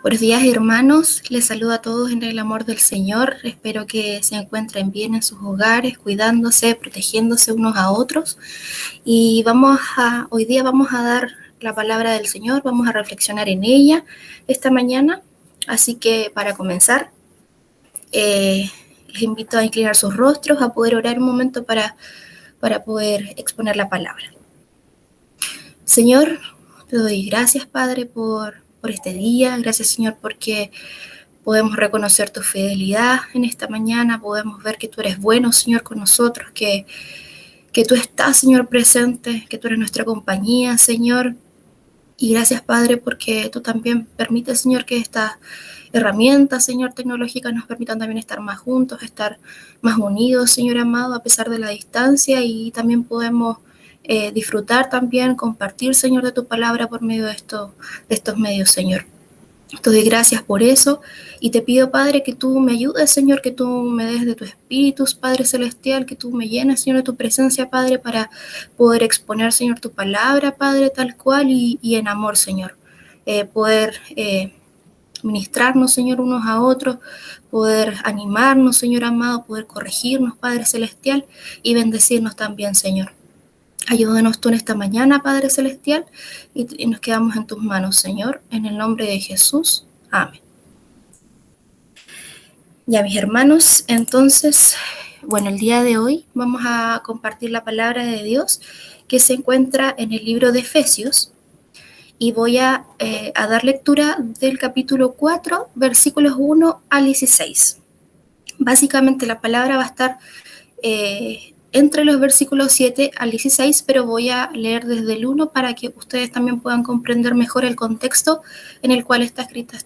Buenos días, hermanos. Les saludo a todos en el amor del Señor. Espero que se encuentren bien en sus hogares, cuidándose, protegiéndose unos a otros. Y hoy día vamos a dar la palabra del Señor, vamos a reflexionar en ella esta mañana. Así que para comenzar, les invito a inclinar sus rostros, a poder orar un momento para poder exponer la palabra. Señor, te doy gracias, Padre, por este día. Gracias, Señor, porque podemos reconocer tu fidelidad en esta mañana. Podemos ver que tú eres bueno, Señor, con nosotros, que tú estás, Señor, presente, que tú eres nuestra compañía, Señor. Y gracias, Padre, porque tú también permites, Señor, que estas herramientas, Señor, tecnológicas nos permitan también estar más juntos, estar más unidos, Señor amado, a pesar de la distancia, y también podemos disfrutar también, compartir, Señor, de tu palabra por medio de estos medios, Señor. Te doy gracias por eso y te pido, Padre, que tú me ayudes, Señor, que tú me des de tu Espíritu, Padre Celestial, que tú me llenes, Señor, de tu presencia, Padre, para poder exponer, Señor, tu palabra, Padre, tal cual y en amor, Señor. Poder ministrarnos, Señor, unos a otros, poder animarnos, Señor amado, poder corregirnos, Padre Celestial, y bendecirnos también, Señor. Ayúdanos tú en esta mañana, Padre Celestial, y nos quedamos en tus manos, Señor, en el nombre de Jesús. Amén. Ya, mis hermanos, entonces, bueno, el día de hoy vamos a compartir la palabra de Dios que se encuentra en el libro de Efesios, y voy a dar lectura del capítulo 4, versículos 1 al 16. Básicamente la palabra va a estar entre los versículos 7 al 16, pero voy a leer desde el 1 para que ustedes también puedan comprender mejor el contexto en el cual está escrito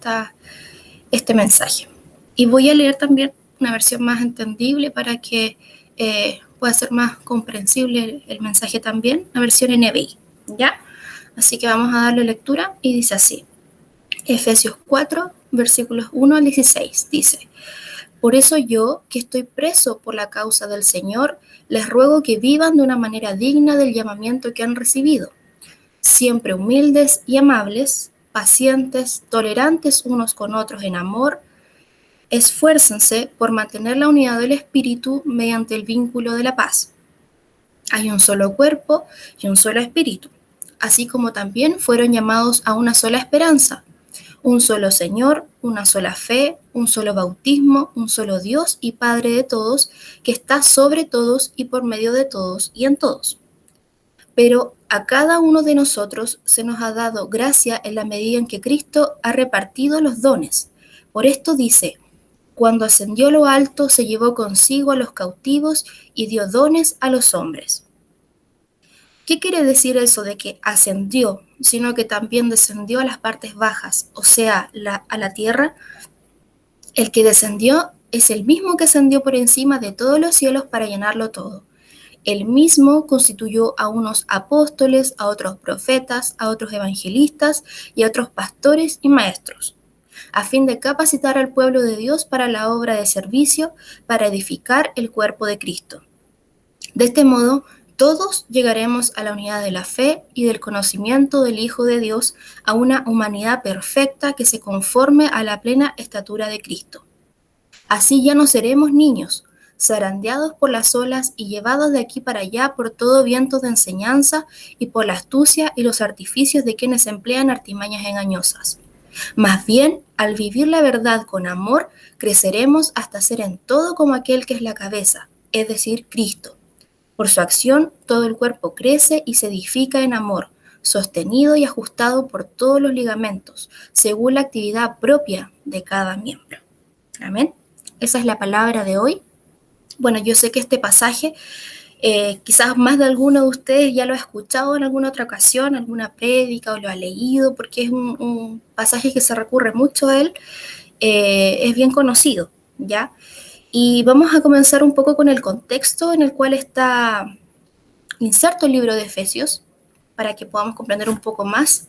este mensaje. Y voy a leer también una versión más entendible para que pueda ser más comprensible el mensaje también, la versión NBI, ¿ya? Así que vamos a darle lectura y dice así. Efesios 4, versículos 1 al 16, dice: Por eso yo, que estoy preso por la causa del Señor, les ruego que vivan de una manera digna del llamamiento que han recibido, siempre humildes y amables, pacientes, tolerantes unos con otros en amor. Esfuércense por mantener la unidad del Espíritu mediante el vínculo de la paz. Hay un solo cuerpo y un solo Espíritu, así como también fueron llamados a una sola esperanza. Un solo Señor, una sola fe, un solo bautismo, un solo Dios y Padre de todos, que está sobre todos y por medio de todos y en todos. Pero a cada uno de nosotros se nos ha dado gracia en la medida en que Cristo ha repartido los dones. Por esto dice: cuando ascendió a lo alto, se llevó consigo a los cautivos y dio dones a los hombres. ¿Qué quiere decir eso de que ascendió, sino que también descendió a las partes bajas, o sea, a la tierra? El que descendió es el mismo que ascendió por encima de todos los cielos para llenarlo todo. Él mismo constituyó a unos apóstoles, a otros profetas, a otros evangelistas y a otros pastores y maestros, a fin de capacitar al pueblo de Dios para la obra de servicio, para edificar el cuerpo de Cristo. De este modo, todos llegaremos a la unidad de la fe y del conocimiento del Hijo de Dios, a una humanidad perfecta que se conforme a la plena estatura de Cristo. Así ya no seremos niños, zarandeados por las olas y llevados de aquí para allá por todo viento de enseñanza y por la astucia y los artificios de quienes emplean artimañas engañosas. Más bien, al vivir la verdad con amor, creceremos hasta ser en todo como aquel que es la cabeza, es decir, Cristo. Por su acción, todo el cuerpo crece y se edifica en amor, sostenido y ajustado por todos los ligamentos, según la actividad propia de cada miembro. Amén. Esa es la palabra de hoy. Bueno, yo sé que este pasaje, quizás más de alguno de ustedes ya lo ha escuchado en alguna otra ocasión, alguna prédica, o lo ha leído, porque es un pasaje que se recurre mucho a él, es bien conocido, ¿ya? Y vamos a comenzar un poco con el contexto en el cual está inserto el libro de Efesios, para que podamos comprender un poco más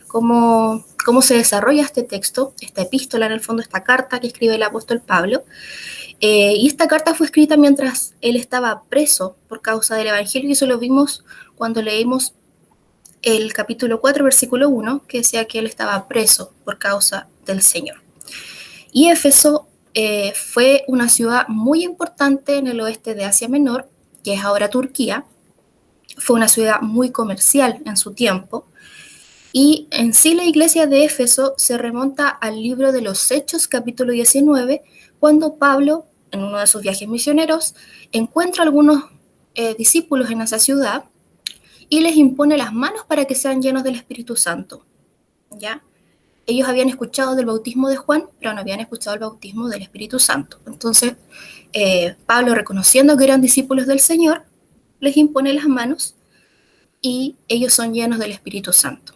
cómo se desarrolla este texto, esta epístola, en el fondo, esta carta que escribe el apóstol Pablo. Y esta carta fue escrita mientras él estaba preso por causa del Evangelio, y eso lo vimos cuando leímos el capítulo 4, versículo 1, que decía que él estaba preso por causa del Señor. Y Éfeso fue una ciudad muy importante en el oeste de Asia Menor, que es ahora Turquía. Fue una ciudad muy comercial en su tiempo. Y en sí la iglesia de Éfeso se remonta al libro de los Hechos, capítulo 19, cuando Pablo, en uno de sus viajes misioneros, encuentra algunos discípulos en esa ciudad y les impone las manos para que sean llenos del Espíritu Santo. ¿Ya? Ellos habían escuchado del bautismo de Juan, pero no habían escuchado el bautismo del Espíritu Santo. Entonces, Pablo, reconociendo que eran discípulos del Señor, les impone las manos y ellos son llenos del Espíritu Santo.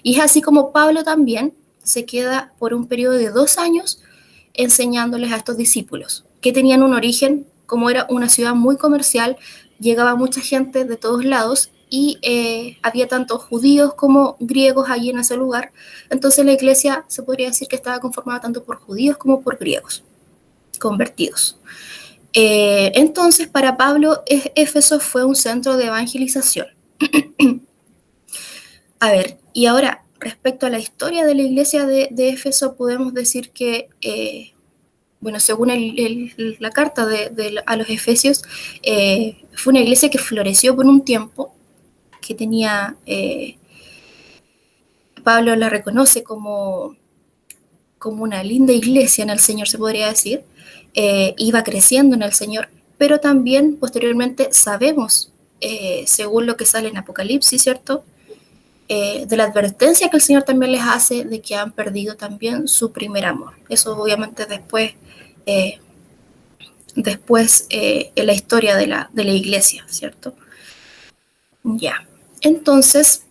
Y es así como Pablo también se queda por un periodo de 2 años enseñándoles a estos discípulos, que tenían un origen, como era una ciudad muy comercial, llegaba mucha gente de todos lados y había tanto judíos como griegos allí en ese lugar. Entonces la iglesia se podría decir que estaba conformada tanto por judíos como por griegos convertidos. Entonces para Pablo Éfeso fue un centro de evangelización. A ver, y ahora respecto a la historia de la iglesia de Éfeso, podemos decir que, bueno, según la carta a los Efesios, fue una iglesia que floreció por un tiempo, que tenía, Pablo la reconoce como una linda iglesia en el Señor, se podría decir, iba creciendo en el Señor, pero también posteriormente sabemos, según lo que sale en Apocalipsis, ¿cierto?, de la advertencia que el Señor también les hace de que han perdido también su primer amor. Eso obviamente después en la historia de la iglesia, ¿cierto? Ya. Entonces,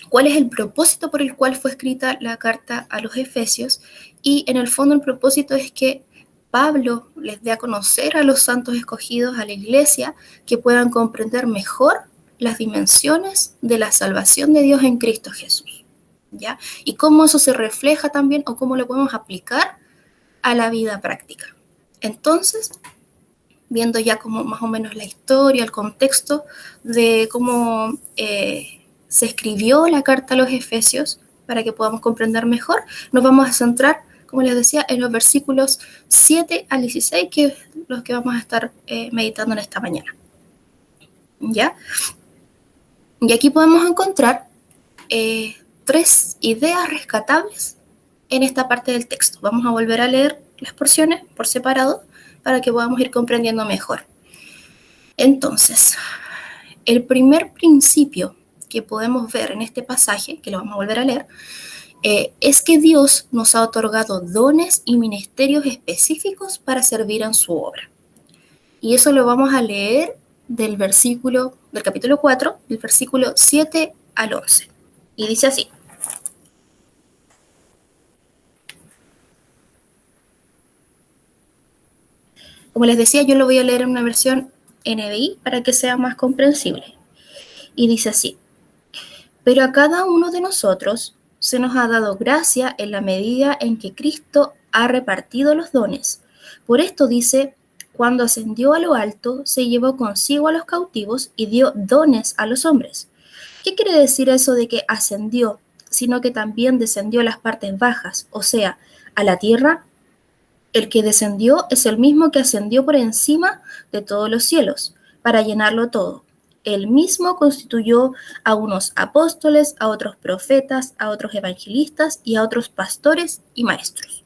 ¿cuál es el propósito por el cual fue escrita la carta a los Efesios? Y en el fondo el propósito es que Pablo les dé a conocer a los santos escogidos, a la iglesia, que puedan comprender mejor las dimensiones de la salvación de Dios en Cristo Jesús, ¿ya? Y cómo eso se refleja también o cómo lo podemos aplicar a la vida práctica. Entonces, viendo ya como más o menos la historia, el contexto de cómo se escribió la carta a los Efesios, para que podamos comprender mejor, nos vamos a centrar, como les decía, en los versículos 7 al 16, que es los que vamos a estar meditando en esta mañana. ¿Ya? Y aquí podemos encontrar 3 ideas rescatables en esta parte del texto. Vamos a volver a leer las porciones por separado para que podamos ir comprendiendo mejor. Entonces, el primer principio que podemos ver en este pasaje, que lo vamos a volver a leer, es que Dios nos ha otorgado dones y ministerios específicos para servir en su obra. Y eso lo vamos a leer del capítulo 4, del versículo 7 al 11. Y dice así: como les decía, yo lo voy a leer en una versión NBI para que sea más comprensible. Y dice así: pero a cada uno de nosotros se nos ha dado gracia en la medida en que Cristo ha repartido los dones. Por esto dice: cuando ascendió a lo alto, se llevó consigo a los cautivos y dio dones a los hombres. ¿Qué quiere decir eso de que ascendió, sino que también descendió a las partes bajas, o sea, a la tierra? El que descendió es el mismo que ascendió por encima de todos los cielos, para llenarlo todo. Él mismo constituyó a unos apóstoles, a otros profetas, a otros evangelistas y a otros pastores y maestros.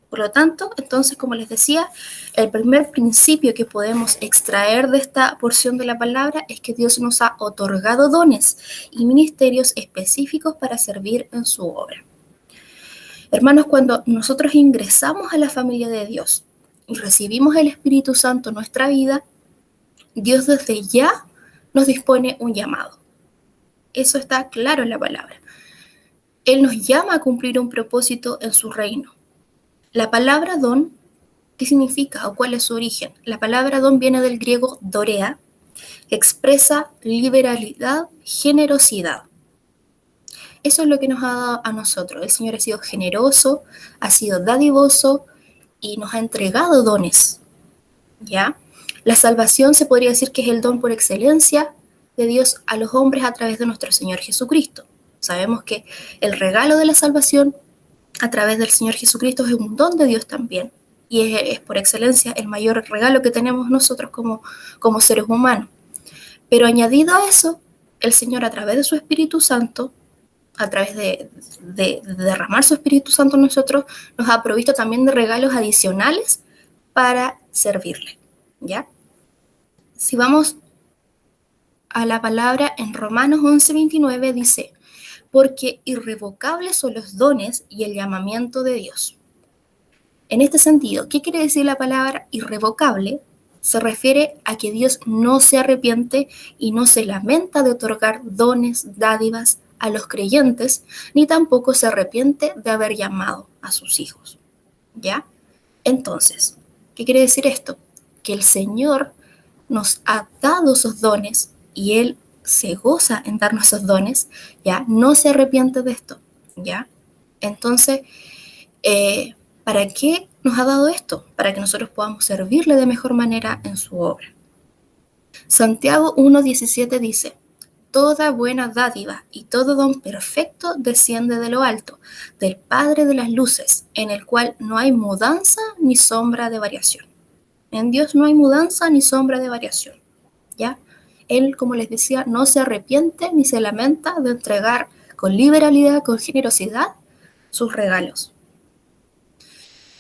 Por lo tanto, entonces, como les decía, el primer principio que podemos extraer de esta porción de la palabra es que Dios nos ha otorgado dones y ministerios específicos para servir en su obra. Hermanos, cuando nosotros ingresamos a la familia de Dios y recibimos el Espíritu Santo en nuestra vida, Dios desde ya nos dispone un llamado. Eso está claro en la palabra. Él nos llama a cumplir un propósito en su reino. La palabra don, ¿qué significa o cuál es su origen? La palabra don viene del griego dorea, que expresa liberalidad, generosidad. Eso es lo que nos ha dado a nosotros. El Señor ha sido generoso, ha sido dadivoso y nos ha entregado dones, ¿ya? La salvación se podría decir que es el don por excelencia de Dios a los hombres a través de nuestro Señor Jesucristo. Sabemos que el regalo de la salvación a través del Señor Jesucristo es un don de Dios también. Y es por excelencia el mayor regalo que tenemos nosotros como seres humanos. Pero añadido a eso, el Señor a través de su Espíritu Santo, a través de derramar su Espíritu Santo en nosotros, nos ha provisto también de regalos adicionales para servirle. ¿Ya? Si vamos a la palabra en Romanos 11:29 dice, porque irrevocables son los dones y el llamamiento de Dios. En este sentido, ¿qué quiere decir la palabra irrevocable? Se refiere a que Dios no se arrepiente y no se lamenta de otorgar dones, dádivas a los creyentes, ni tampoco se arrepiente de haber llamado a sus hijos. ¿Ya? Entonces, ¿qué quiere decir esto? Que el Señor nos ha dado esos dones y Él se goza en darnos esos dones, ¿ya? No se arrepiente de esto, ¿ya? Entonces, ¿para qué nos ha dado esto? Para que nosotros podamos servirle de mejor manera en su obra. Santiago 1:17 dice, toda buena dádiva y todo don perfecto desciende de lo alto, del Padre de las luces, en el cual no hay mudanza ni sombra de variación. En Dios no hay mudanza ni sombra de variación, ¿ya? Él, como les decía, no se arrepiente ni se lamenta de entregar con liberalidad, con generosidad, sus regalos.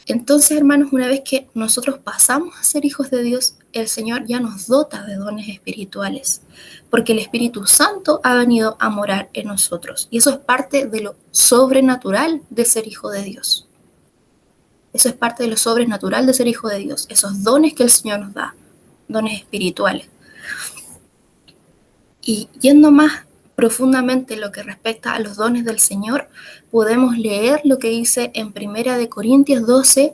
Entonces, hermanos, una vez que nosotros pasamos a ser hijos de Dios, el Señor ya nos dota de dones espirituales, porque el Espíritu Santo ha venido a morar en nosotros. Y eso es parte de lo sobrenatural de ser hijo de Dios. Eso es parte de lo sobrenatural de ser hijo de Dios, esos dones que el Señor nos da, dones espirituales. Y yendo más profundamente en lo que respecta a los dones del Señor, podemos leer lo que dice en 1 Corintios 12,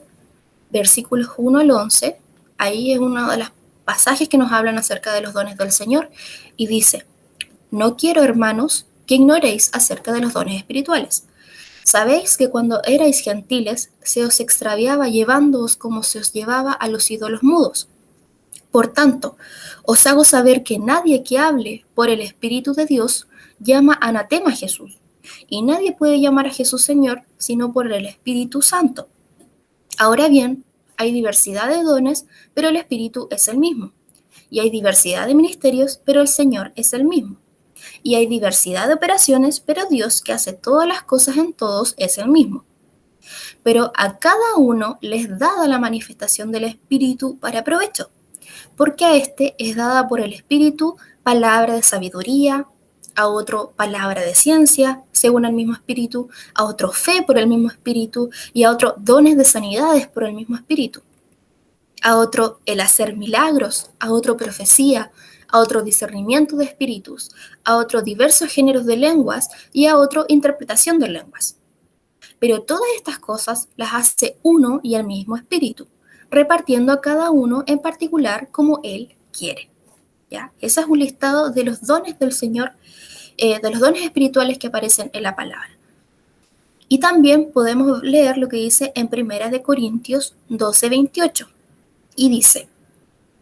versículos 1 al 11. Ahí es uno de los pasajes que nos hablan acerca de los dones del Señor y dice, no quiero, hermanos, que ignoréis acerca de los dones espirituales. Sabéis que cuando erais gentiles se os extraviaba llevándoos como se os llevaba a los ídolos mudos. Por tanto, os hago saber que nadie que hable por el Espíritu de Dios llama anatema a Jesús, y nadie puede llamar a Jesús Señor sino por el Espíritu Santo. Ahora bien, hay diversidad de dones, pero el Espíritu es el mismo. Y hay diversidad de ministerios, pero el Señor es el mismo. Y hay diversidad de operaciones, pero Dios, que hace todas las cosas en todos, es el mismo. Pero a cada uno les da la manifestación del Espíritu para provecho, porque a este es dada por el Espíritu palabra de sabiduría, a otro palabra de ciencia, según el mismo Espíritu, a otro fe por el mismo Espíritu, y a otro dones de sanidades por el mismo Espíritu, a otro el hacer milagros, a otro profecía, a otro discernimiento de espíritus, a otro diversos géneros de lenguas y a otro interpretación de lenguas. Pero todas estas cosas las hace uno y el mismo Espíritu, repartiendo a cada uno en particular como Él quiere. ¿Ya? Ese es un listado de los dones del Señor, de los dones espirituales que aparecen en la palabra. Y también podemos leer lo que dice en 1 Corintios 12:28. Y dice,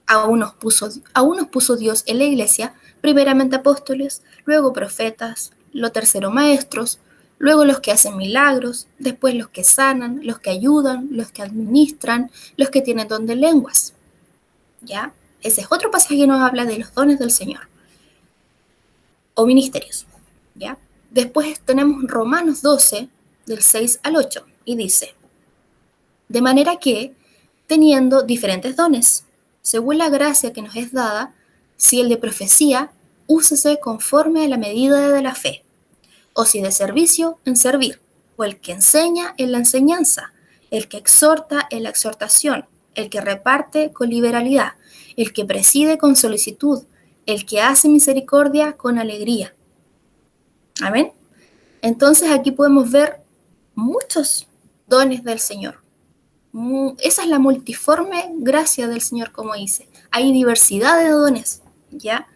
a unos puso Dios en la iglesia, primeramente apóstoles, luego profetas, lo tercero maestros, luego los que hacen milagros, después los que sanan, los que ayudan, los que administran, los que tienen don de lenguas. ¿Ya? Ese es otro pasaje que nos habla de los dones del Señor. O ministerios. ¿Ya? Después tenemos Romanos 12, del 6 al 8, y dice, de manera que, teniendo diferentes dones, según la gracia que nos es dada, si el de profecía, úsese conforme a la medida de la fe, o si de servicio, en servir, o el que enseña en la enseñanza, el que exhorta en la exhortación, el que reparte con liberalidad, el que preside con solicitud, el que hace misericordia con alegría. Amén. Entonces aquí podemos ver muchos dones del Señor. Esa es la multiforme gracia del Señor, como dice. Hay diversidad de dones, ¿ya?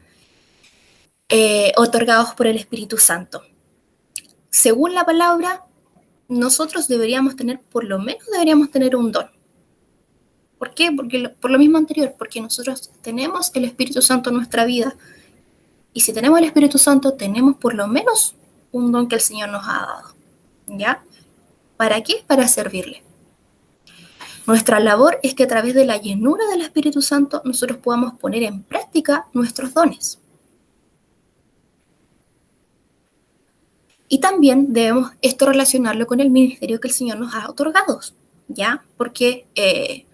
Otorgados por el Espíritu Santo. Según la palabra, nosotros por lo menos deberíamos tener un don. ¿Por qué? Por lo mismo anterior, porque nosotros tenemos el Espíritu Santo en nuestra vida. Y si tenemos el Espíritu Santo, tenemos por lo menos un don que el Señor nos ha dado, ¿ya? ¿Para qué? Para servirle. Nuestra labor es que a través de la llenura del Espíritu Santo nosotros podamos poner en práctica nuestros dones. Y también debemos esto relacionarlo con el ministerio que el Señor nos ha otorgado, ¿ya? Porque,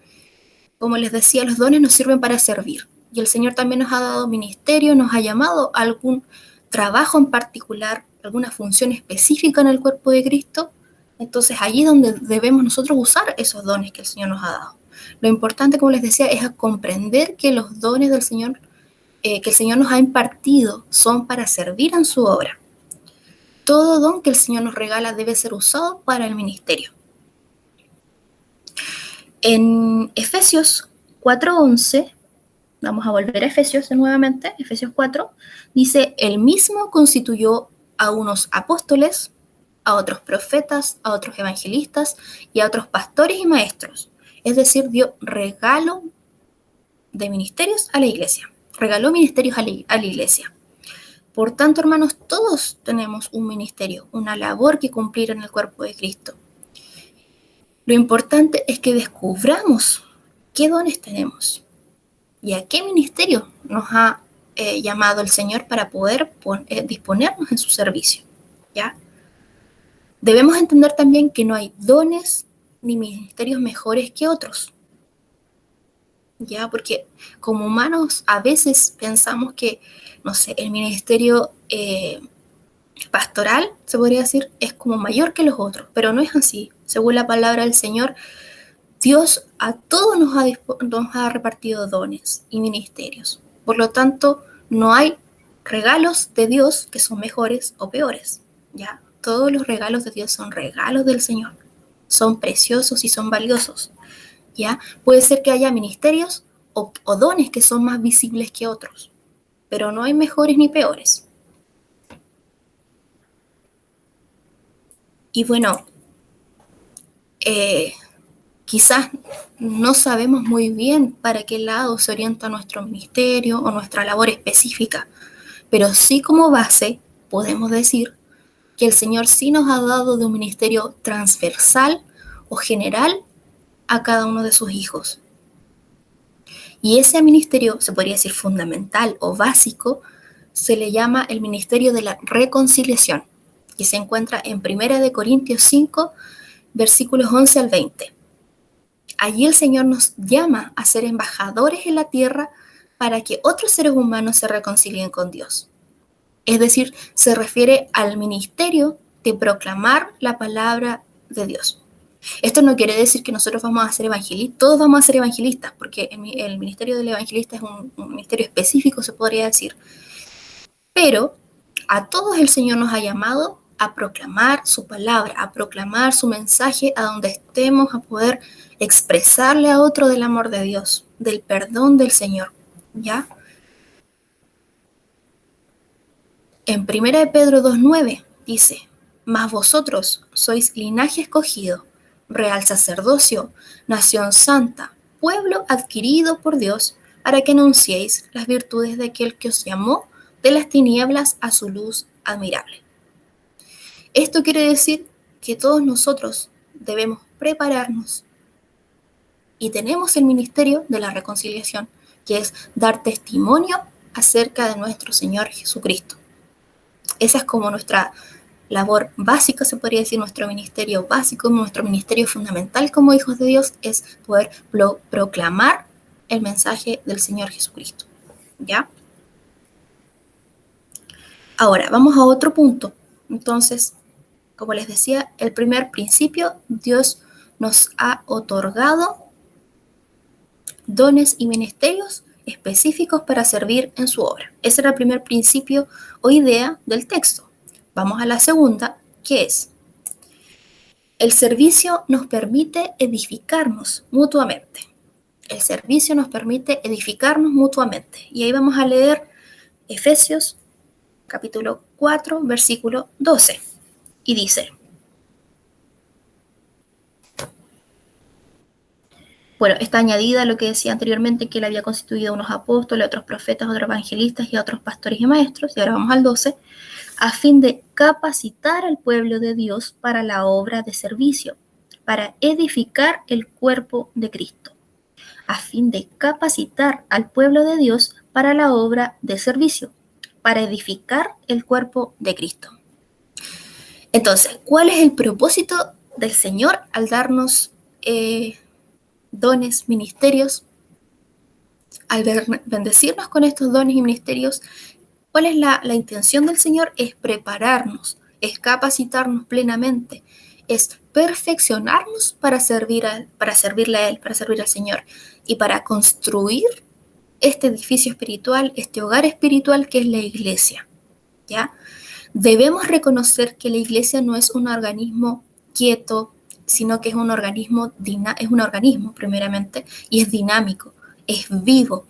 como les decía, los dones nos sirven para servir. Y el Señor también nos ha dado ministerio, nos ha llamado a algún trabajo en particular, alguna función específica en el cuerpo de Cristo. Entonces, allí es donde debemos nosotros usar esos dones que el Señor nos ha dado. Lo importante, como les decía, es comprender que los dones del Señor, que el Señor nos ha impartido, son para servir en su obra. Todo don que el Señor nos regala debe ser usado para el ministerio. En Efesios 4:11, vamos a volver a Efesios nuevamente, Efesios 4, dice, el mismo constituyó a unos apóstoles, a otros profetas, a otros evangelistas y a otros pastores y maestros. Es decir, dio regalo de ministerios a la iglesia. Regaló ministerios a la iglesia. Por tanto, hermanos, todos tenemos un ministerio, una labor que cumplir en el cuerpo de Cristo. Lo importante es que descubramos qué dones tenemos y a qué ministerio nos ha llamado el Señor para poder disponernos en su servicio, ¿ya? Debemos entender también que no hay dones ni ministerios mejores que otros, ¿ya? Porque como humanos a veces pensamos que, no sé, el ministerio pastoral, se podría decir, es como mayor que los otros, pero no es así. Según la palabra del Señor, Dios a todos nos ha repartido dones y ministerios. Por lo tanto, no hay regalos de Dios que son mejores o peores, ¿ya? Todos los regalos de Dios son regalos del Señor. Son preciosos y son valiosos, ¿ya? Puede ser que haya ministerios o dones que son más visibles que otros, pero no hay mejores ni peores. Y bueno, quizás no sabemos muy bien para qué lado se orienta nuestro ministerio o nuestra labor específica, pero sí como base podemos decir que el Señor sí nos ha dado de un ministerio transversal o general a cada uno de sus hijos. Y ese ministerio, se podría decir fundamental o básico, se le llama el ministerio de la reconciliación, y se encuentra en 1 Corintios 5, versículos 11 al 20. Allí el Señor nos llama a ser embajadores en la tierra para que otros seres humanos se reconcilien con Dios. Es decir, se refiere al ministerio de proclamar la palabra de Dios. Esto no quiere decir que nosotros vamos a ser evangelistas, todos vamos a ser evangelistas, porque el ministerio del evangelista es un ministerio específico, se podría decir. Pero a todos el Señor nos ha llamado a proclamar su palabra, a proclamar su mensaje a donde estemos, a poder expresarle a otro del amor de Dios, del perdón del Señor, ¿ya? En 1 Pedro 2:9 dice, mas vosotros sois linaje escogido, real sacerdocio, nación santa, pueblo adquirido por Dios, para que anunciéis las virtudes de aquel que os llamó de las tinieblas a su luz admirable. Esto quiere decir que todos nosotros debemos prepararnos y tenemos el ministerio de la reconciliación, que es dar testimonio acerca de nuestro Señor Jesucristo. Esa es como nuestra labor básica, se podría decir, nuestro ministerio básico, nuestro ministerio fundamental como hijos de Dios es poder proclamar el mensaje del Señor Jesucristo, ¿ya? Ahora, vamos a otro punto. Entonces, como les decía, el primer principio, Dios nos ha otorgado dones y ministerios específicos para servir en su obra. Ese era el primer principio o idea del texto. Vamos a la segunda, que es: el servicio nos permite edificarnos mutuamente. El servicio nos permite edificarnos mutuamente. Y ahí vamos a leer Efesios capítulo 4, versículo 12. Y dice: bueno, está añadida lo que decía anteriormente, que él había constituido unos apóstoles, otros profetas, otros evangelistas y otros pastores y maestros. Y ahora vamos al 12. a fin de capacitar al pueblo de Dios para la obra de servicio, para edificar el cuerpo de Cristo, a fin de capacitar al pueblo de Dios para la obra de servicio, para edificar el cuerpo de Cristo. Entonces, ¿cuál es el propósito del Señor al darnos dones, ministerios? Al bendecirnos con estos dones y ministerios, ¿cuál es la intención del Señor? Es prepararnos, es capacitarnos plenamente, es perfeccionarnos para servirle a Él, para servir al Señor y para construir este edificio espiritual, este hogar espiritual que es la iglesia, ¿ya? Debemos reconocer que la iglesia no es un organismo quieto, sino que es un organismo primeramente, y es dinámico, es vivo.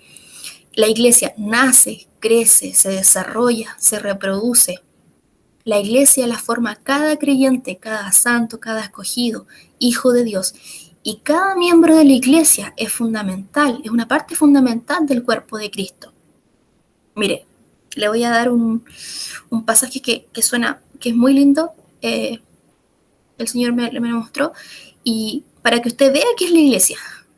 La iglesia nace, crece, se desarrolla, se reproduce. La iglesia la forma cada creyente, cada santo, cada escogido, hijo de Dios. Y cada miembro de la iglesia es fundamental, es una parte fundamental del cuerpo de Cristo. Mire, le voy a dar un pasaje que suena, que es muy lindo. El Señor me lo mostró. Y para que usted vea qué es la iglesia,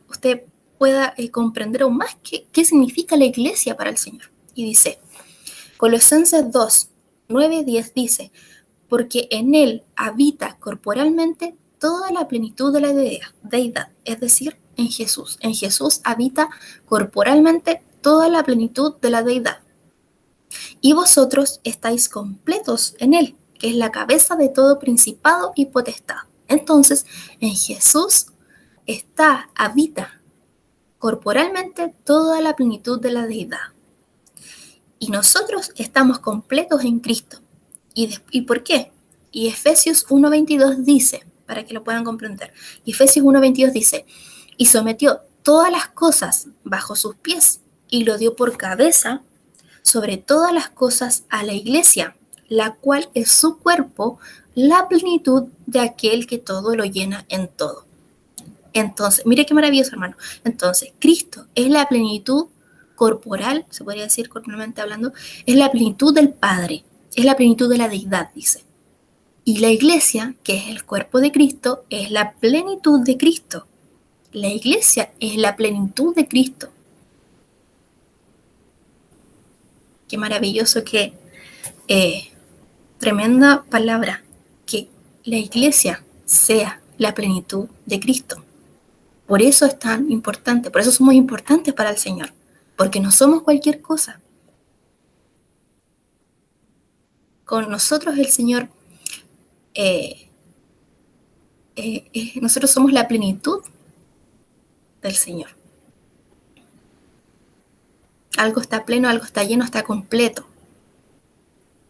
usted pueda comprender aún más qué significa la iglesia para el Señor. Y dice, Colosenses 2, 9, 10 dice, porque en Él habita corporalmente toda la plenitud de la deidad, es decir, en Jesús. En Jesús habita corporalmente toda la plenitud de la deidad. Y vosotros estáis completos en Él, que es la cabeza de todo principado y potestad. Entonces, en Jesús habita corporalmente toda la plenitud de la deidad. Y nosotros estamos completos en Cristo. ¿Y por qué? Y Efesios 1:22 dice, para que lo puedan comprender, Efesios 1:22 dice, y sometió todas las cosas bajo sus pies y lo dio por cabeza sobre todas las cosas a la iglesia, la cual es su cuerpo, la plenitud de aquel que todo lo llena en todo. Entonces, mire qué maravilloso, hermano. Entonces, Cristo es la plenitud corporal, se podría decir corporalmente hablando, es la plenitud del Padre, es la plenitud de la deidad, dice. Y la iglesia, que es el cuerpo de Cristo, es la plenitud de Cristo. La iglesia es la plenitud de Cristo. Qué maravilloso, qué tremenda palabra, que la iglesia sea la plenitud de Cristo. Por eso es tan importante, por eso somos importantes para el Señor, porque no somos cualquier cosa. Con nosotros el Señor, nosotros somos la plenitud del Señor. Algo está pleno, algo está lleno, está completo.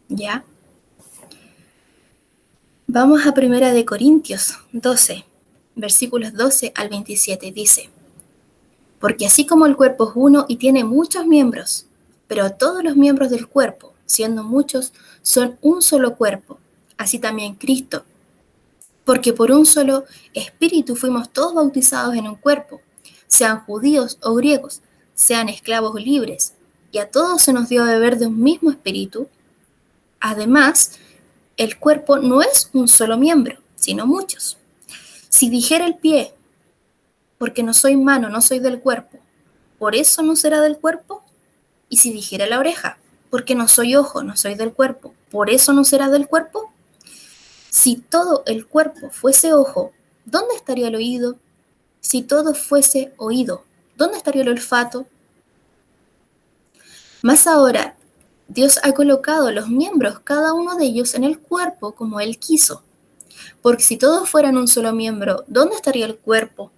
¿Ya? Vamos a 1 Corintios 12, versículos 12 al 27, dice, porque así como el cuerpo es uno y tiene muchos miembros, pero todos los miembros del cuerpo, siendo muchos, son un solo cuerpo, así también Cristo. Porque por un solo espíritu fuimos todos bautizados en un cuerpo, sean judíos o griegos, sean esclavos o libres, y a todos se nos dio a beber de un mismo espíritu. Además, el cuerpo no es un solo miembro, sino muchos. Si dijera el pie, porque no soy mano, no soy del cuerpo, ¿por eso no será del cuerpo? Y si dijera la oreja, porque no soy ojo, no soy del cuerpo, ¿por eso no será del cuerpo? Si todo el cuerpo fuese ojo, ¿dónde estaría el oído? Si todo fuese oído, ¿dónde estaría el olfato? Mas ahora, Dios ha colocado los miembros, cada uno de ellos, en el cuerpo como Él quiso. Porque si todos fueran un solo miembro, ¿dónde estaría el cuerpo?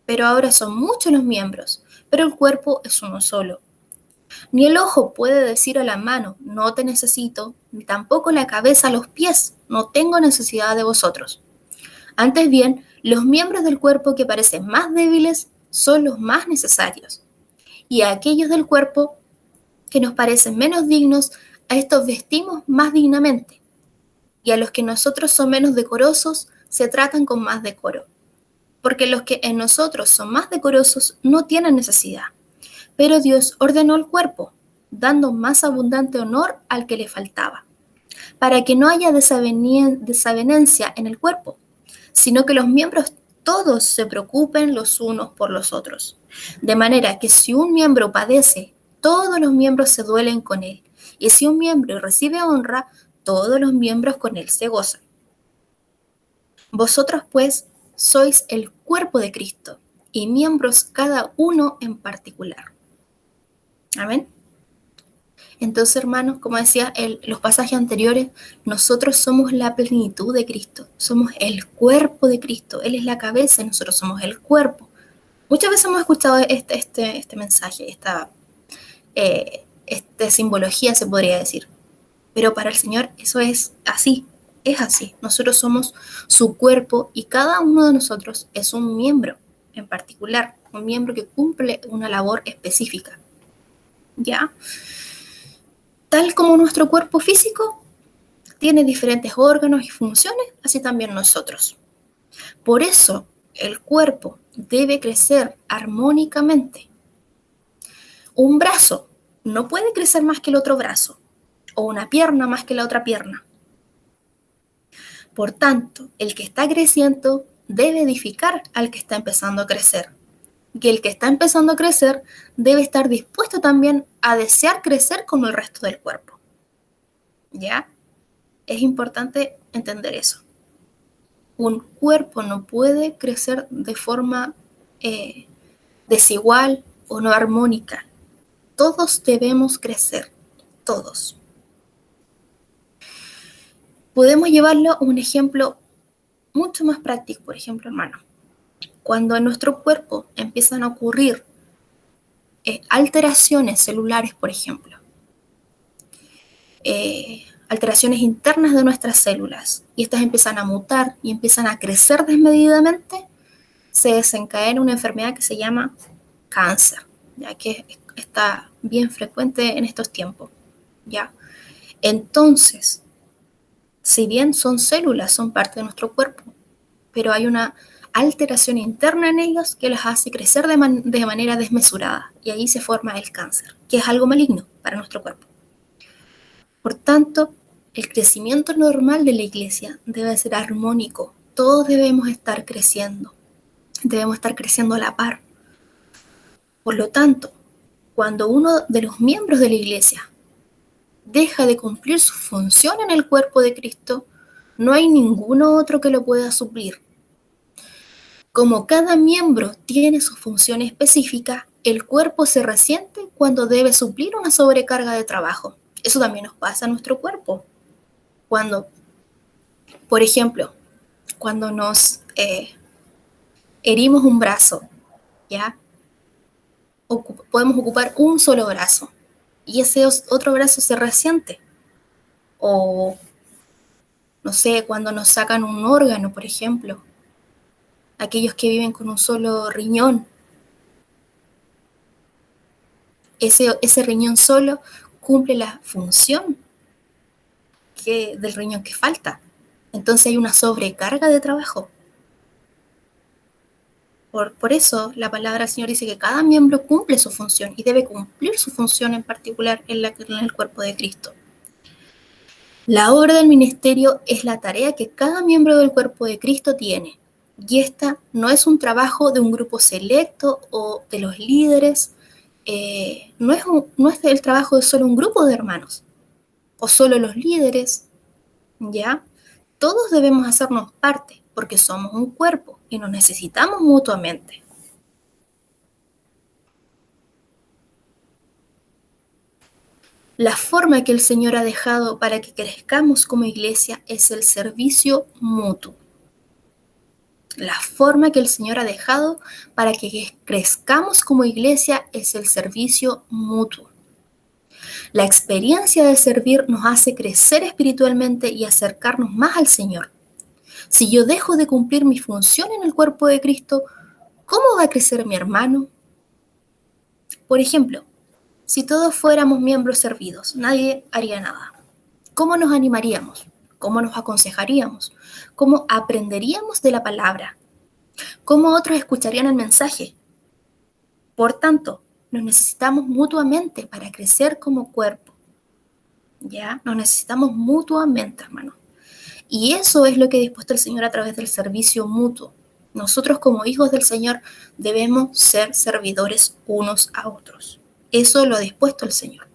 Pero ahora son muchos los miembros, pero el cuerpo es uno solo. Ni el ojo puede decir a la mano, no te necesito, ni tampoco la cabeza a los pies, no tengo necesidad de vosotros. Antes bien, los miembros del cuerpo que parecen más débiles son los más necesarios. Y a aquellos del cuerpo que nos parecen menos dignos, a estos vestimos más dignamente. Y a los que nosotros son menos decorosos, se tratan con más decoro. Porque los que en nosotros son más decorosos no tienen necesidad. Pero Dios ordenó el cuerpo, dando más abundante honor al que le faltaba. para que no haya desavenencia en el cuerpo, sino que los miembros todos se preocupen los unos por los otros. De manera que si un miembro padece, todos los miembros se duelen con él. Y si un miembro recibe honra, todos los miembros con él se gozan. Vosotros, pues, sois el cuerpo de Cristo y miembros cada uno en particular. Amén. Entonces, hermanos, como decía los pasajes anteriores, nosotros somos la plenitud de Cristo, somos el cuerpo de Cristo, Él es la cabeza y nosotros somos el cuerpo. Muchas veces hemos escuchado este mensaje, esta simbología se podría decir, pero para el Señor eso es así, nosotros somos su cuerpo y cada uno de nosotros es un miembro en particular, un miembro que cumple una labor específica, ¿ya? Tal como nuestro cuerpo físico tiene diferentes órganos y funciones, así también nosotros. Por eso, el cuerpo debe crecer armónicamente. Un brazo no puede crecer más que el otro brazo, o una pierna más que la otra pierna. Por tanto, el que está creciendo debe edificar al que está empezando a crecer. Y el que está empezando a crecer debe estar dispuesto también a desear crecer como el resto del cuerpo. ¿Ya? Es importante entender eso. Un cuerpo no puede crecer de forma desigual o no armónica. Todos debemos crecer, todos. Podemos llevarlo a un ejemplo mucho más práctico, por ejemplo, hermano. Cuando en nuestro cuerpo empiezan a ocurrir alteraciones celulares, por ejemplo, alteraciones internas de nuestras células, y estas empiezan a mutar y empiezan a crecer desmedidamente, se desencadena una enfermedad que se llama cáncer, ya que está bien frecuente en estos tiempos, ¿ya? Entonces, si bien son células, son parte de nuestro cuerpo, pero hay una alteración interna en ellas que las hace crecer de manera desmesurada, y ahí se forma el cáncer, que es algo maligno para nuestro cuerpo. Por tanto, el crecimiento normal de la iglesia debe ser armónico. Todos debemos estar creciendo a la par. Por lo tanto, cuando uno de los miembros de la iglesia deja de cumplir su función en el cuerpo de Cristo, no hay ninguno otro que lo pueda suplir. Como cada miembro tiene su función específica, el cuerpo se resiente cuando debe suplir una sobrecarga de trabajo. Eso también nos pasa a nuestro cuerpo. Cuando, por ejemplo, cuando nos herimos un brazo, ¿ya? Podemos ocupar un solo brazo y ese otro brazo se resiente. O, no sé, cuando nos sacan un órgano, por ejemplo, aquellos que viven con un solo riñón, ese riñón solo cumple la función del riñón que falta. Entonces hay una sobrecarga de trabajo. Por eso la palabra del Señor dice que cada miembro cumple su función y debe cumplir su función en particular en el cuerpo de Cristo. La obra del ministerio es la tarea que cada miembro del cuerpo de Cristo tiene. Y esta no es un trabajo de un grupo selecto o de los líderes, no es el trabajo de solo un grupo de hermanos o solo los líderes, ¿ya? Todos debemos hacernos parte porque somos un cuerpo y nos necesitamos mutuamente. La forma que el Señor ha dejado para que crezcamos como iglesia es el servicio mutuo. La forma que el Señor ha dejado para que crezcamos como iglesia es el servicio mutuo. La experiencia de servir nos hace crecer espiritualmente y acercarnos más al Señor. Si yo dejo de cumplir mi función en el cuerpo de Cristo, ¿cómo va a crecer mi hermano? Por ejemplo, si todos fuéramos miembros servidos, nadie haría nada. ¿Cómo nos animaríamos? ¿Cómo nos aconsejaríamos? ¿Cómo aprenderíamos de la palabra? ¿Cómo otros escucharían el mensaje? Por tanto, nos necesitamos mutuamente para crecer como cuerpo. ¿ya? Nos necesitamos mutuamente, hermano. Y eso es lo que ha dispuesto el Señor a través del servicio mutuo. Nosotros como hijos del Señor debemos ser servidores unos a otros. Eso lo ha dispuesto el Señor.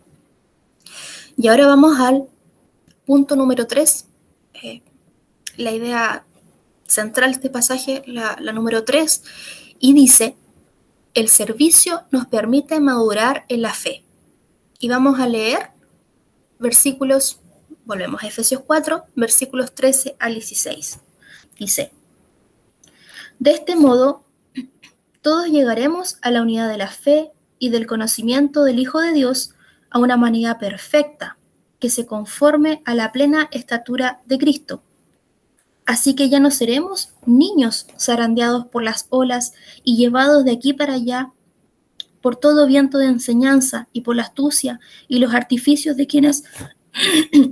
Y ahora vamos al punto número 3. La idea central de este pasaje, la número 3, y dice, el servicio nos permite madurar en la fe. Y vamos a leer versículos, volvemos a Efesios 4, versículos 13 al 16. Dice, de este modo, todos llegaremos a la unidad de la fe y del conocimiento del Hijo de Dios, a una manera perfecta, que se conforme a la plena estatura de Cristo. Así que ya no seremos niños zarandeados por las olas y llevados de aquí para allá por todo viento de enseñanza y por la astucia y los artificios de quienes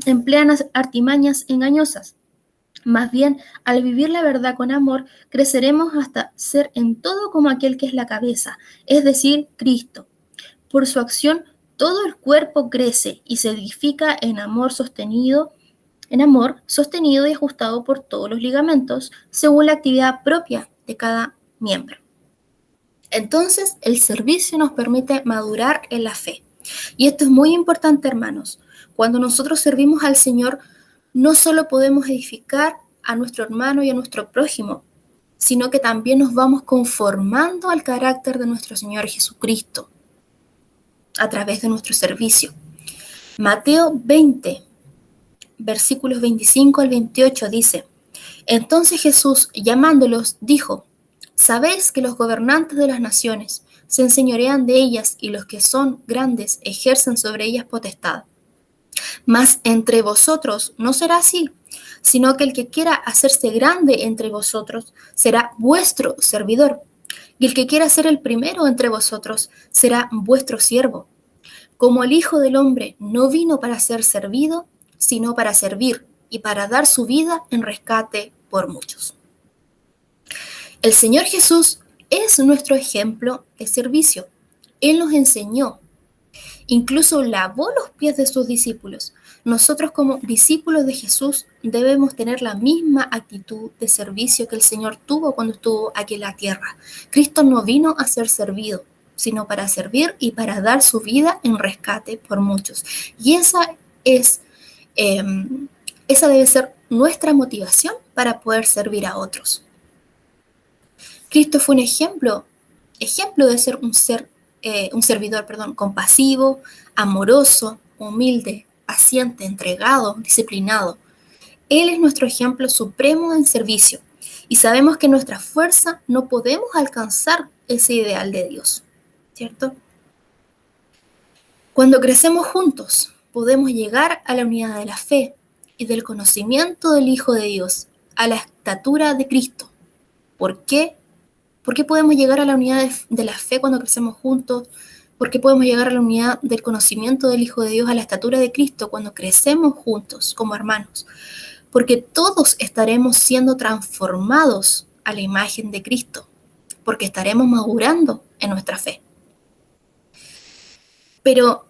emplean artimañas engañosas. Más bien, al vivir la verdad con amor, creceremos hasta ser en todo como aquel que es la cabeza, es decir, Cristo. Por su acción, todo el cuerpo crece y se edifica en amor sostenido y ajustado por todos los ligamentos, según la actividad propia de cada miembro. Entonces, el servicio nos permite madurar en la fe. Y esto es muy importante, hermanos. Cuando nosotros servimos al Señor, no solo podemos edificar a nuestro hermano y a nuestro prójimo, sino que también nos vamos conformando al carácter de nuestro Señor Jesucristo a través de nuestro servicio. Mateo 20, versículos 25 al 28 dice, entonces Jesús, llamándolos, dijo, sabéis que los gobernantes de las naciones se enseñorean de ellas y los que son grandes ejercen sobre ellas potestad. Mas entre vosotros no será así, sino que el que quiera hacerse grande entre vosotros será vuestro servidor, y el que quiera ser el primero entre vosotros será vuestro siervo. Como el Hijo del Hombre no vino para ser servido, sino para servir y para dar su vida en rescate por muchos. El Señor Jesús es nuestro ejemplo de servicio. Él nos enseñó, incluso lavó los pies de sus discípulos. Nosotros como discípulos de Jesús debemos tener la misma actitud de servicio que el Señor tuvo cuando estuvo aquí en la tierra. Cristo no vino a ser servido, sino para servir y para dar su vida en rescate por muchos. Y esa debe ser nuestra motivación para poder servir a otros. Cristo fue un ejemplo de ser un servidor, compasivo, amoroso, humilde, paciente, entregado, disciplinado. Él es nuestro ejemplo supremo en servicio y sabemos que en nuestra fuerza no podemos alcanzar ese ideal de Dios, ¿cierto? Cuando crecemos juntos, podemos llegar a la unidad de la fe y del conocimiento del Hijo de Dios, a la estatura de Cristo. ¿Por qué? ¿Por qué podemos llegar a la unidad de la fe cuando crecemos juntos? ¿Por qué podemos llegar a la unidad del conocimiento del Hijo de Dios, a la estatura de Cristo cuando crecemos juntos como hermanos? Porque todos estaremos siendo transformados a la imagen de Cristo, porque estaremos madurando en nuestra fe. Pero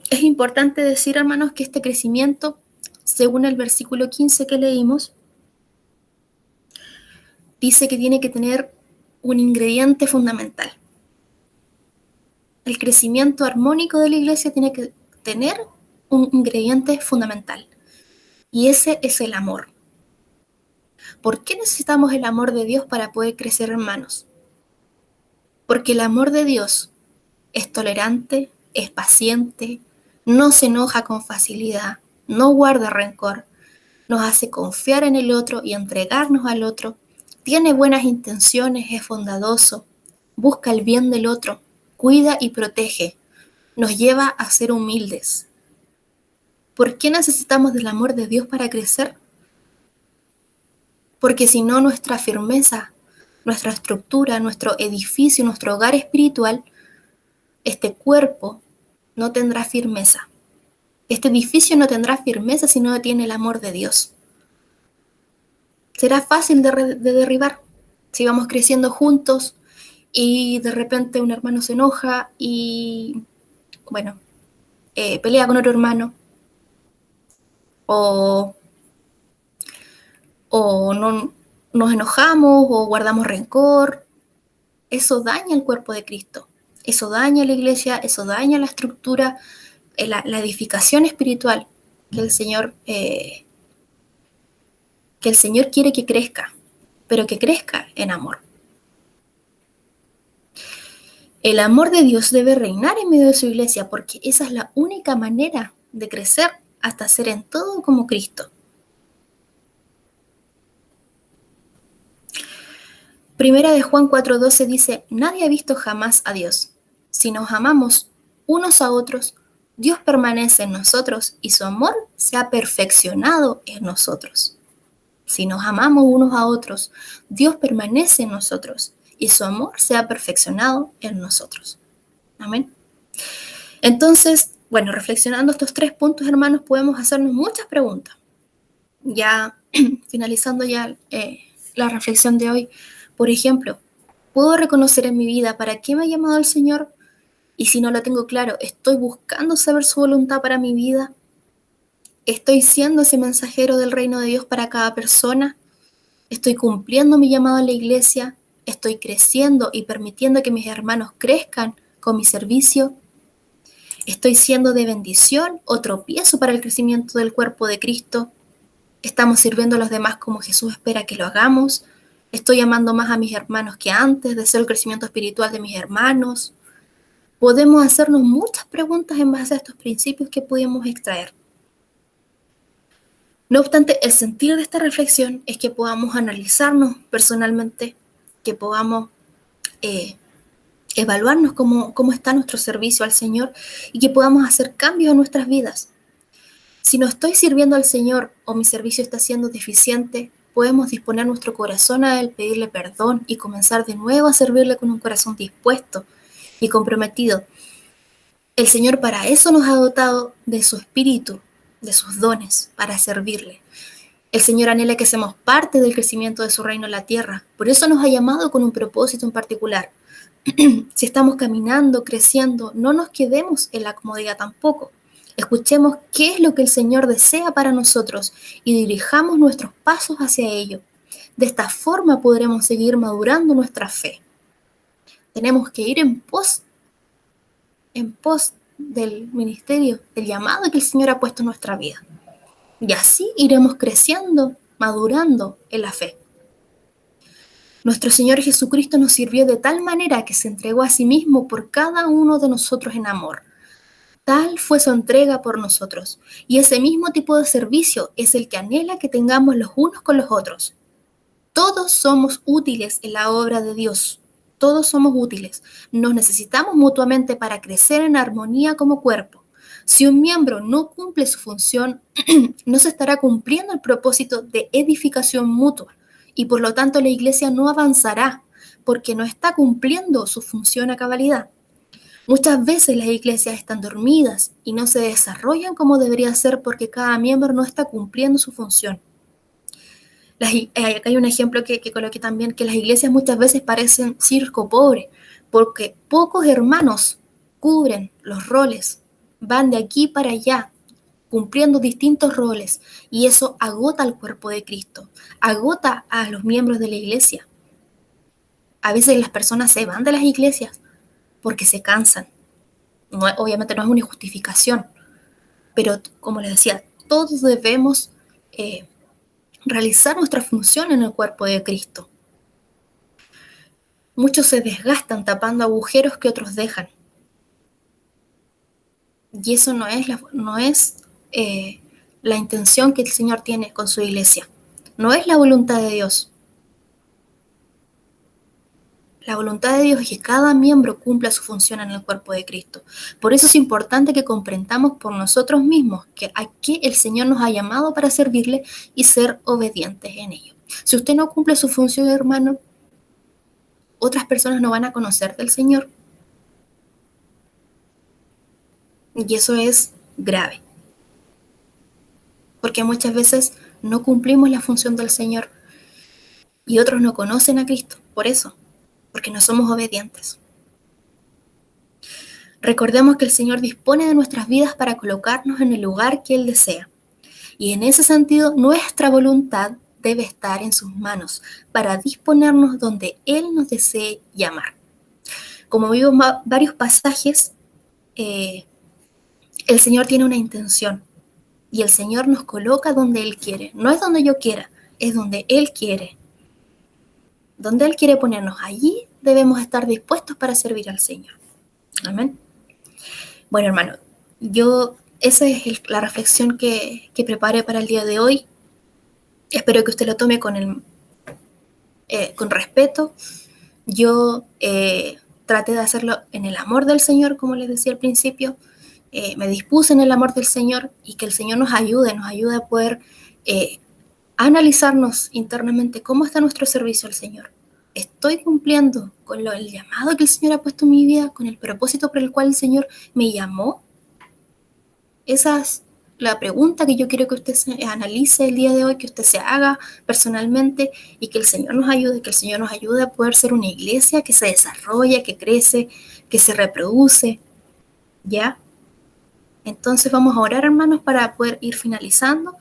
es importante decir, hermanos, que este crecimiento, según el versículo 15 que leímos, dice que tiene que tener un ingrediente fundamental. El crecimiento armónico de la iglesia tiene que tener un ingrediente fundamental, y ese es el amor. ¿Por qué necesitamos el amor de Dios para poder crecer, hermanos? Porque el amor de Dios es tolerante, es paciente, no se enoja con facilidad, no guarda rencor, nos hace confiar en el otro y entregarnos al otro, tiene buenas intenciones, es bondadoso, busca el bien del otro, cuida y protege, nos lleva a ser humildes. ¿Por qué necesitamos del amor de Dios para crecer? Porque si no, nuestra firmeza, nuestra estructura, nuestro edificio, nuestro hogar espiritual, este cuerpo no tendrá firmeza. Este edificio no tendrá firmeza si no tiene el amor de Dios. Será fácil de derribar si vamos creciendo juntos y de repente un hermano se enoja y, pelea con otro hermano. o, o no, nos enojamos o guardamos rencor. Eso daña el cuerpo de Cristo, eso daña la iglesia, eso daña la estructura, la edificación espiritual que el Señor quiere que crezca, pero que crezca en amor. El amor de Dios debe reinar en medio de su iglesia porque esa es la única manera de crecer hasta ser en todo como Cristo. Primera de Juan 4:12 dice, nadie ha visto jamás a Dios. Si nos amamos unos a otros, Dios permanece en nosotros y su amor se ha perfeccionado en nosotros. Si nos amamos unos a otros, Dios permanece en nosotros y su amor se ha perfeccionado en nosotros. Amén. Entonces, bueno, reflexionando estos 3 puntos, hermanos, podemos hacernos muchas preguntas. Ya finalizando ya la reflexión de hoy, por ejemplo, ¿puedo reconocer en mi vida para qué me ha llamado el Señor? Y si no lo tengo claro, ¿estoy buscando saber su voluntad para mi vida? ¿Estoy siendo ese mensajero del reino de Dios para cada persona? ¿Estoy cumpliendo mi llamado a la iglesia? ¿Estoy creciendo y permitiendo que mis hermanos crezcan con mi servicio? ¿Estoy siendo de bendición o tropiezo para el crecimiento del cuerpo de Cristo? ¿Estamos sirviendo a los demás como Jesús espera que lo hagamos? ¿Estoy amando más a mis hermanos que antes? ¿Deseo el crecimiento espiritual de mis hermanos? Podemos hacernos muchas preguntas en base a estos principios que pudimos extraer. No obstante, el sentido de esta reflexión es que podamos analizarnos personalmente, que podamos evaluarnos cómo está nuestro servicio al Señor y que podamos hacer cambios en nuestras vidas. Si no estoy sirviendo al Señor o mi servicio está siendo deficiente, podemos disponer nuestro corazón a Él, pedirle perdón y comenzar de nuevo a servirle con un corazón dispuesto y comprometido. El Señor para eso nos ha dotado de su espíritu, de sus dones, para servirle. El Señor anhela que seamos parte del crecimiento de su reino en la tierra. Por eso nos ha llamado con un propósito en particular. Si estamos caminando, creciendo, no nos quedemos en la comodidad tampoco. Escuchemos qué es lo que el Señor desea para nosotros y dirijamos nuestros pasos hacia ello. De esta forma podremos seguir madurando nuestra fe. Tenemos que ir en pos del ministerio, del llamado que el Señor ha puesto en nuestra vida. Y así iremos creciendo, madurando en la fe. Nuestro Señor Jesucristo nos sirvió de tal manera que se entregó a sí mismo por cada uno de nosotros en amor. Tal fue su entrega por nosotros, y ese mismo tipo de servicio es el que anhela que tengamos los unos con los otros. Todos somos útiles en la obra de Dios. Todos somos útiles. Nos necesitamos mutuamente para crecer en armonía como cuerpo. Si un miembro no cumple su función, no se estará cumpliendo el propósito de edificación mutua y por lo tanto la iglesia no avanzará porque no está cumpliendo su función a cabalidad. Muchas veces las iglesias están dormidas y no se desarrollan como debería ser porque cada miembro no está cumpliendo su función. Acá hay un ejemplo que coloqué también, que las iglesias muchas veces parecen circo pobre, porque pocos hermanos cubren los roles, van de aquí para allá, cumpliendo distintos roles, y eso agota al cuerpo de Cristo, agota a los miembros de la iglesia. A veces las personas se van de las iglesias porque se cansan. No, obviamente no es una justificación, pero como les decía, todos debemos realizar nuestra función en el cuerpo de Cristo. Muchos se desgastan tapando agujeros que otros dejan. Y eso no es la intención que el Señor tiene con su iglesia. No es la voluntad de Dios. La voluntad de Dios es que cada miembro cumpla su función en el cuerpo de Cristo. Por eso es importante que comprendamos por nosotros mismos que a qué el Señor nos ha llamado para servirle y ser obedientes en ello. Si usted no cumple su función, hermano, otras personas no van a conocer del Señor. Y eso es grave. Porque muchas veces no cumplimos la función del Señor y otros no conocen a Cristo. Por eso, porque no somos obedientes. Recordemos que el Señor dispone de nuestras vidas para colocarnos en el lugar que Él desea. Y en ese sentido, nuestra voluntad debe estar en sus manos para disponernos donde Él nos desee llamar. Como vimos varios pasajes, el Señor tiene una intención y el Señor nos coloca donde Él quiere. No es donde yo quiera, es donde Él quiere. Donde Él quiere ponernos, allí debemos estar dispuestos para servir al Señor. Amén. Bueno, hermano, esa es la reflexión que preparé para el día de hoy. Espero que usted lo tome con respeto. Yo traté de hacerlo en el amor del Señor, como les decía al principio. Me dispuse en el amor del Señor y que el Señor nos ayude a poder analizarnos internamente cómo está nuestro servicio al Señor. ¿Estoy cumpliendo con el llamado que el Señor ha puesto en mi vida, con el propósito por el cual el Señor me llamó? Esa es la pregunta que yo quiero que usted se analice el día de hoy, que usted se haga personalmente y que el Señor nos ayude a poder ser una iglesia que se desarrolla, que crece, que se reproduce, ¿ya? Entonces vamos a orar, hermanos, para poder ir finalizando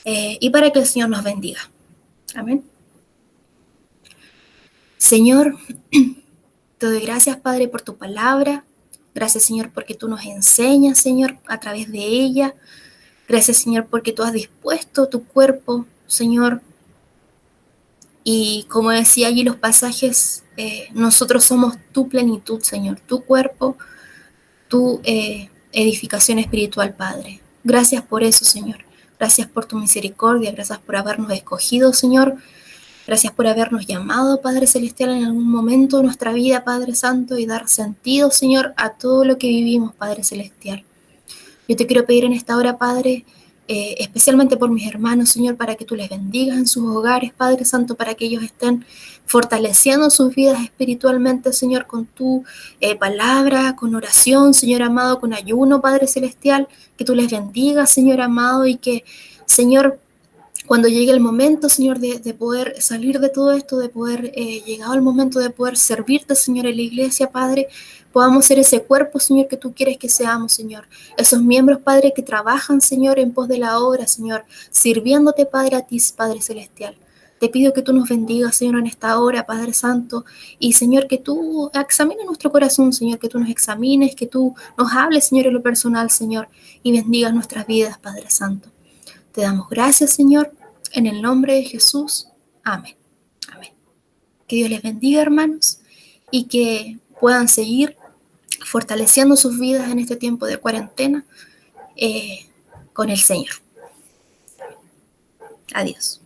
y para que el Señor nos bendiga. Amén. Señor, te doy gracias, Padre, por tu palabra. Gracias, Señor, porque tú nos enseñas, Señor, a través de ella. Gracias, Señor, porque tú has dispuesto tu cuerpo, Señor. Y como decía allí los pasajes, nosotros somos tu plenitud, Señor, tu cuerpo, tu edificación espiritual, Padre. Gracias por eso, Señor. Gracias por tu misericordia, gracias por habernos escogido, Señor. Gracias por habernos llamado, Padre Celestial, en algún momento de nuestra vida, Padre Santo, y dar sentido, Señor, a todo lo que vivimos, Padre Celestial. Yo te quiero pedir en esta hora, Padre, especialmente por mis hermanos, Señor, para que tú les bendigas en sus hogares, Padre Santo, para que ellos estén fortaleciendo sus vidas espiritualmente, Señor, con tu palabra, con oración, Señor amado, con ayuno, Padre Celestial, que tú les bendigas, Señor amado, y que, Señor, cuando llegue el momento, Señor, de poder salir de todo esto, de poder, llegado el momento de poder servirte, Señor, en la iglesia, Padre, podamos ser ese cuerpo, Señor, que tú quieres que seamos, Señor. Esos miembros, Padre, que trabajan, Señor, en pos de la obra, Señor, sirviéndote, Padre, a ti, Padre Celestial. Te pido que tú nos bendigas, Señor, en esta hora, Padre Santo, y, Señor, que tú examines nuestro corazón, Señor, que tú nos examines, que tú nos hables, Señor, en lo personal, Señor, y bendigas nuestras vidas, Padre Santo. Te damos gracias, Señor, en el nombre de Jesús. Amén. Amén. Que Dios les bendiga, hermanos, y que puedan seguir fortaleciendo sus vidas en este tiempo de cuarentena con el Señor. Adiós.